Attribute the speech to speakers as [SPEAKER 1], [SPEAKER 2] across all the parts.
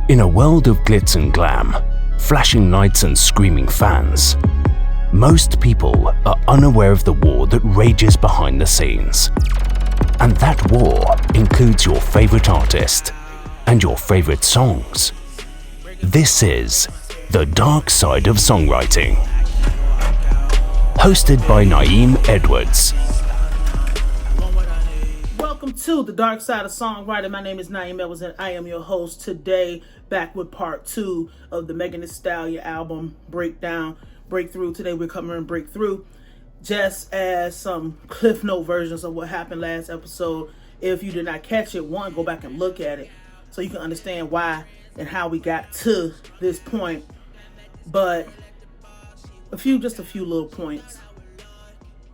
[SPEAKER 1] In a world of glitz and glam, flashing lights and screaming fans, most people are unaware of the war that rages behind the scenes. And that war includes your favorite artist and your favorite songs. This is The Dark Side of Songwriting. Hosted by Nayim Edwards.
[SPEAKER 2] Welcome to The Dark Side of Songwriting. My name is Nayim Edwards and I am your host today, back with part 2 of the Megan Thee Stallion album Breakthrough. Today we're covering Breakthrough just as some cliff note versions of what happened last episode. If you did not catch it, one, go back and look at it so you can understand why and how we got to this point. But just a few little points.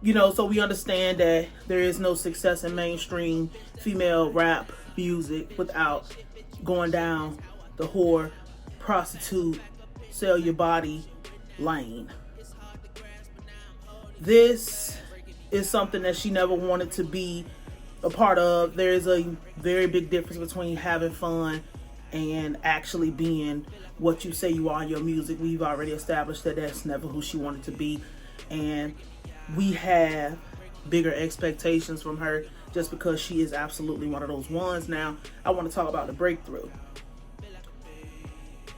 [SPEAKER 2] So we understand that there is no success in mainstream female rap music without going down the whore, prostitute, sell your body lane. This is something that she never wanted to be a part of. There is a very big difference between having fun and actually being what you say you are in your music. We've already established that that's never who she wanted to be, and we have bigger expectations from her just because she is absolutely one of those ones. Now, I want to talk about the breakthrough.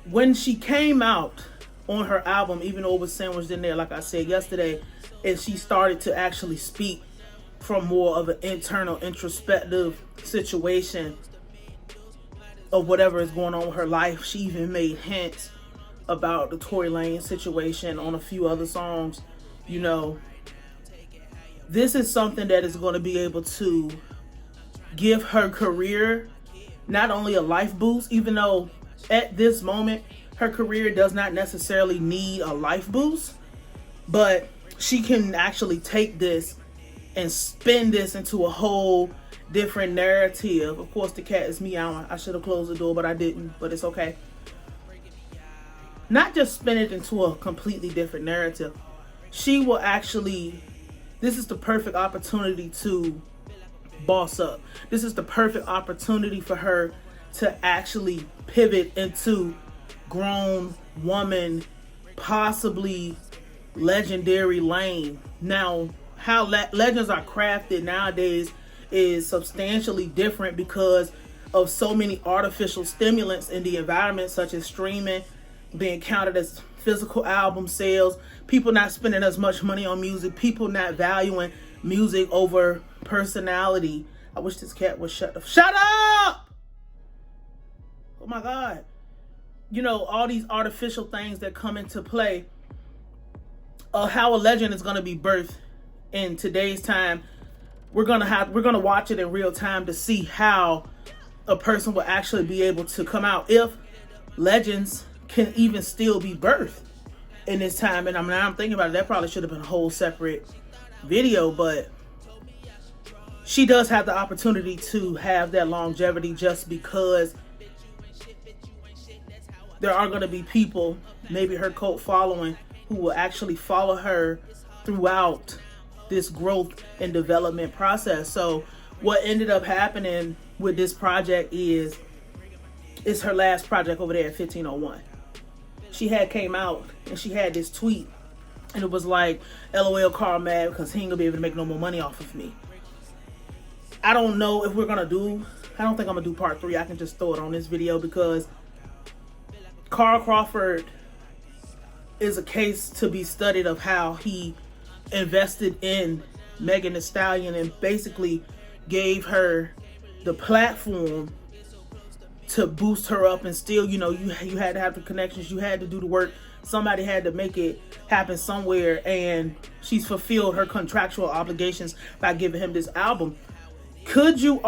[SPEAKER 2] When she came out on her album, even though it was sandwiched in there, like I said yesterday, and she started to actually speak from more of an internal, introspective situation of whatever is going on with her life. She even made hints about the Tory Lanez situation on a few other songs. This is something that is going to be able to give her career not only a life boost, even though at this moment her career does not necessarily need a life boost, but she can actually take this and spin this into a whole different narrative. Of course, the cat is meowing. I should have closed the door, but I didn't, but it's okay. Not just spin it into a completely different narrative. She will actually, this is the perfect opportunity to boss up. This is the perfect opportunity for her to actually pivot into grown woman, possibly legendary lane. Now, how legends are crafted nowadays is substantially different because of so many artificial stimulants in the environment, such as streaming being counted as physical album sales, people not spending as much money on music, people not valuing music over personality. I wish this cat would shut up. Oh my God. All these artificial things that come into play. How a legend is going to be birthed in today's time. We're gonna watch it in real time to see how a person will actually be able to come out, if legends can even still be birthed in this time. And I'm thinking about it, that probably should have been a whole separate video, but she does have the opportunity to have that longevity just because there are going to be people, maybe her cult following, who will actually follow her throughout this growth and development process. So what ended up happening with this project is it's her last project over there at 1501. She had came out and she had this tweet, and it was like, LOL, Carl mad because he ain't gonna be able to make no more money off of me. I don't know if I don't think I'm gonna do part 3. I can just throw it on this video because Carl Crawford is a case to be studied of how he invested in Megan Thee Stallion and basically gave her the platform to boost her up. And still, you had to have the connections, you had to do the work, somebody had to make it happen somewhere, and she's fulfilled her contractual obligations by giving him this album. Could you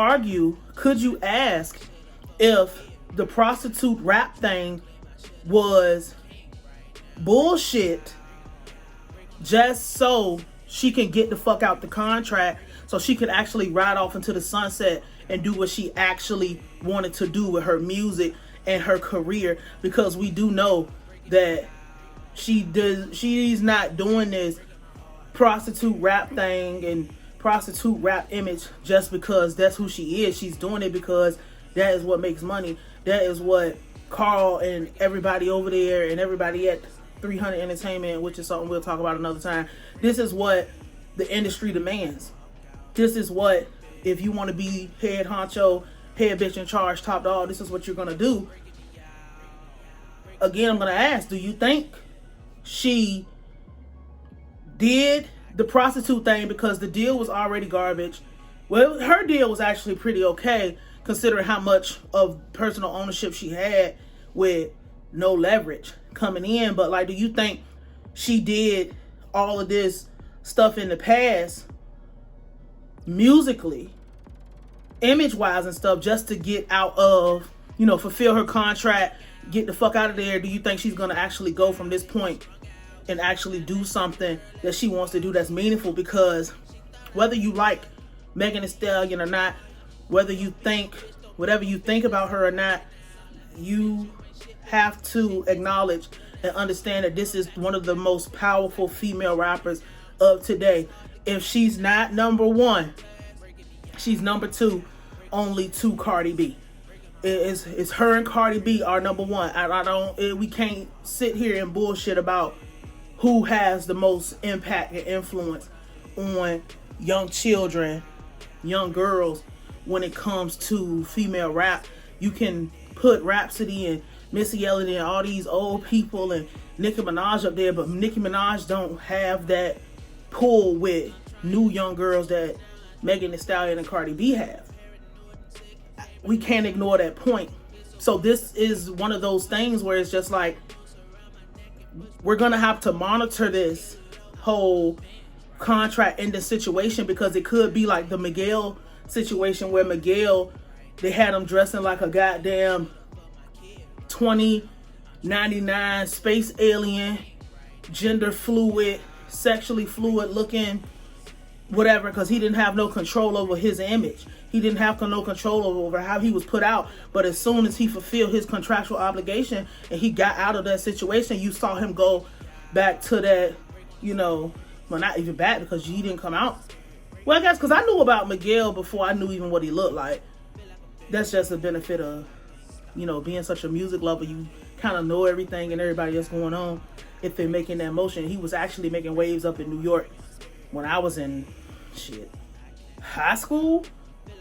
[SPEAKER 2] ask if the prostitute rap thing was bullshit just so she can get the fuck out the contract, so she could actually ride off into the sunset and do what she actually wanted to do with her music and her career? Because we do know that she's not doing this prostitute rap thing and prostitute rap image just because that's who she is. She's doing it because that is what makes money. That is what Carl and everybody over there and everybody at 300 Entertainment, which is something we'll talk about another time. This is what the industry demands. This is what, if you want to be head honcho, head bitch in charge, top dog, this is what you're going to do. Again, I'm going to ask, do you think she did the prostitute thing because the deal was already garbage? Well, her deal was actually pretty okay, considering how much of personal ownership she had with no leverage coming in. But like, do you think she did all of this stuff in the past, musically, image-wise and stuff, just to get out of, fulfill her contract, get the fuck out of there? Do you think she's going to actually go from this point and actually do something that she wants to do that's meaningful? Because whether you like Megan Thee Stallion or not, whether you think whatever you think about her or not, you have to acknowledge and understand that this is one of the most powerful female rappers of today. If she's not number one, she's number two, only to Cardi B. It's her and Cardi B are number one. We can't sit here and bullshit about who has the most impact and influence on young children, young girls, when it comes to female rap. You can put Rhapsody and Missy Elliott and all these old people and Nicki Minaj up there, but Nicki Minaj don't have that pull with new young girls that Megan Thee Stallion and Cardi B have. We can't ignore that point. So this is one of those things where it's just like, we're going to have to monitor this whole contract in the situation, because it could be like the Miguel situation, where Miguel, they had him dressing like a goddamn 2099 space alien, gender fluid, sexually fluid looking whatever, because he didn't have no control over his image. He didn't have no control over how he was put out. But as soon as he fulfilled his contractual obligation and he got out of that situation, you saw him go back to that, well, not even back, because he didn't come out. Well, I guess because I knew about Miguel before I knew even what he looked like. That's just the benefit of, being such a music lover. You kind of know everything and everybody that's going on if they're making that motion. He was actually making waves up in New York when I was in high school.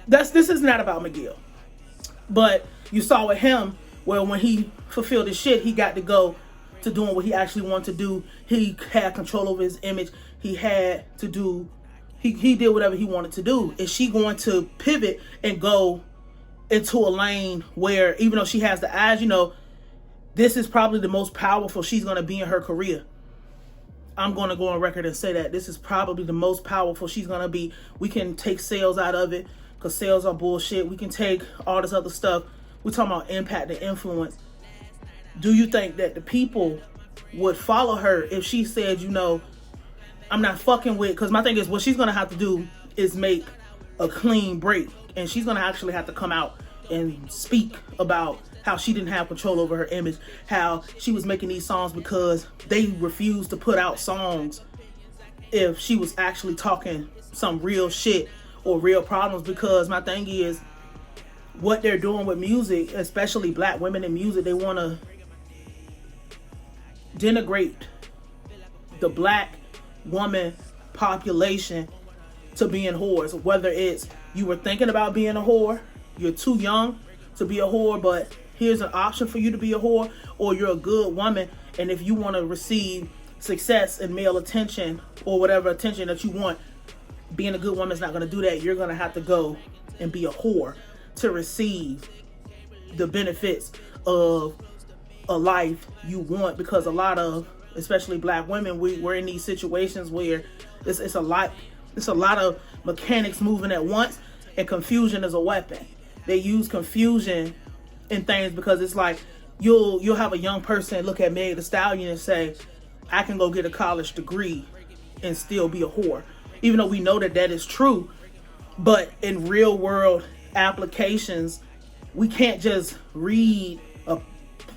[SPEAKER 2] This is not about Miguel, but you saw with him, well, when he fulfilled his shit, he got to go to doing what he actually wanted to do. He had control over his image. He had to do, he did whatever he wanted to do. Is she going to pivot and go into a lane where, even though she has the eyes, this is probably the most powerful she's going to be in her career. I'm going to go on record and say that this is probably the most powerful she's going to be. We can take sales out of it, because sales are bullshit. We can take all this other stuff. We're talking about impact and influence. Do you think that the people would follow her if she said, I'm not fucking with, because my thing is, what she's going to have to do is make a clean break. And she's going to actually have to come out and speak about how she didn't have control over her image, how she was making these songs because they refused to put out songs if she was actually talking some real shit or real problems. Because my thing is, what they're doing with music, especially black women in music, they want to denigrate the black woman population to being whores. Whether it's you were thinking about being a whore, you're too young to be a whore, but here's an option for you to be a whore, or you're a good woman, and if you want to receive success and male attention or whatever attention that you want, being a good woman is not going to do that. You're going to have to go and be a whore to receive the benefits of a life you want. Because a lot of, especially black women, we're in these situations where it's a lot of mechanics moving at once, and confusion is a weapon. They use confusion in things, because it's like you'll have a young person look at Meg Thee Stallion and say, I can go get a college degree and still be a whore. Even though we know that is true, but in real world applications, we can't just read a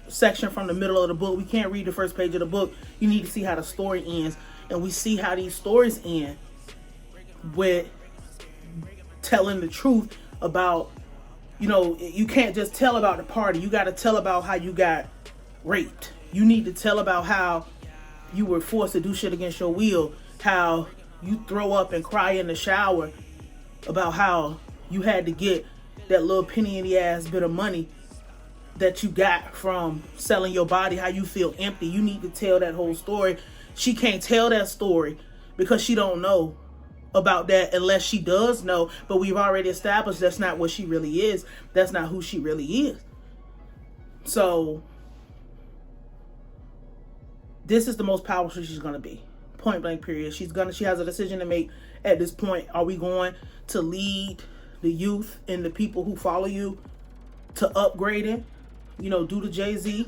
[SPEAKER 2] section from the middle of the book. We can't read the first page of the book. You need to see how the story ends. And we see how these stories end with telling the truth about, you know, you can't just tell about the party. You got to tell about how you got raped. You need to tell about how you were forced to do shit against your will, how you throw up and cry in the shower, about how you had to get that little penny in the ass bit of money that you got from selling your body, how you feel empty. You need to tell that whole story. She can't tell that story because she don't know about that unless she does know, but we've already established that's not what she really is. That's not who she really is. So this is the most powerful she's going to be. Point blank period. She has a decision to make at this point. Are we going to lead the youth and the people who follow you to upgrading? You know, do the Jay-Z.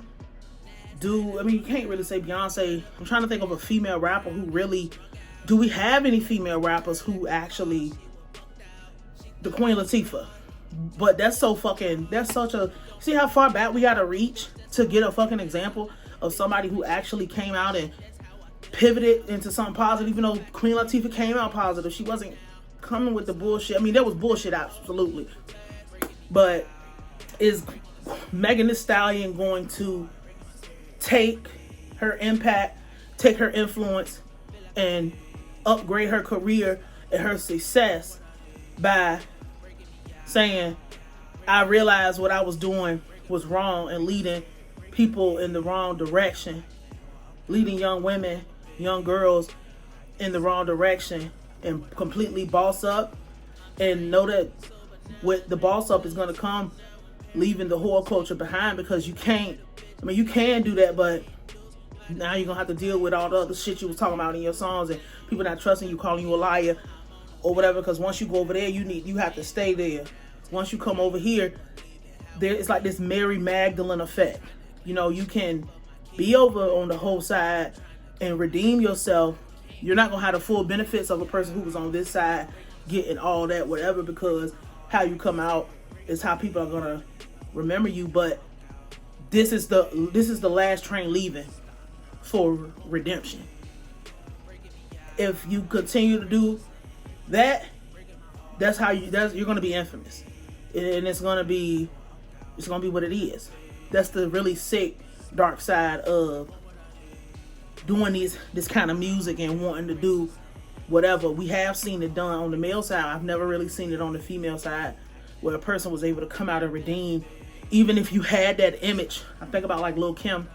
[SPEAKER 2] You can't really say Beyonce. I'm trying to think of a female rapper who really, do we have any female rappers who actually, the Queen Latifah. But that's such a, see how far back we gotta reach to get a fucking example of somebody who actually came out and pivoted into something positive. Even though Queen Latifah came out positive, she wasn't coming with the bullshit. I mean, there was bullshit, absolutely. But is Megan Thee Stallion going to take her impact, take her influence, and upgrade her career and her success by saying, I realized what I was doing was wrong and leading people in the wrong direction, leading young women, young girls in the wrong direction, and completely boss up, and know that with the boss up is going to come leaving the whore culture behind, because you can't, I mean, you can do that, but now you're going to have to deal with all the other shit you was talking about in your songs, and people not trusting you, calling you a liar or whatever, because once you go over there, you have to stay there. Once you come over here, it's like this Mary Magdalene effect. You know, you can be over on the whole side and redeem yourself. You're not going to have the full benefits of a person who was on this side getting all that, whatever, because how you come out is how people are going to remember you. But this is the last train leaving for redemption. If you continue to do that, you're going to be infamous, and it's going to be what it is. That's the really sick, dark side of doing this kind of music and wanting to do whatever. We have seen it done on the male side. I've never really seen it on the female side, where a person was able to come out and redeem. Even if you had that image, I think about like Lil' Kim.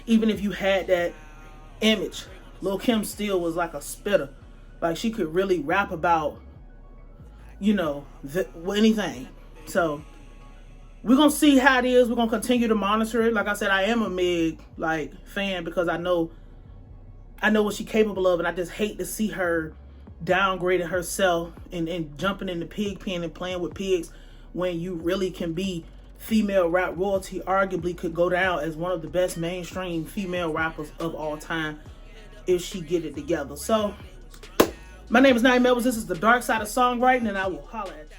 [SPEAKER 2] Even if you had that image, Lil' Kim still was like a spitter. Like, she could really rap about, you know, anything. So we're gonna see how it is. We're gonna continue to monitor it. Like I said, I am a Meg fan, because I know what she's capable of, and I just hate to see her downgrading herself and jumping in the pig pen and playing with pigs, when you really can be female rap royalty. Arguably could go down as one of the best mainstream female rappers of all time if she get it together. So my name is Nayim. This is the dark side of songwriting, and I will holler at you.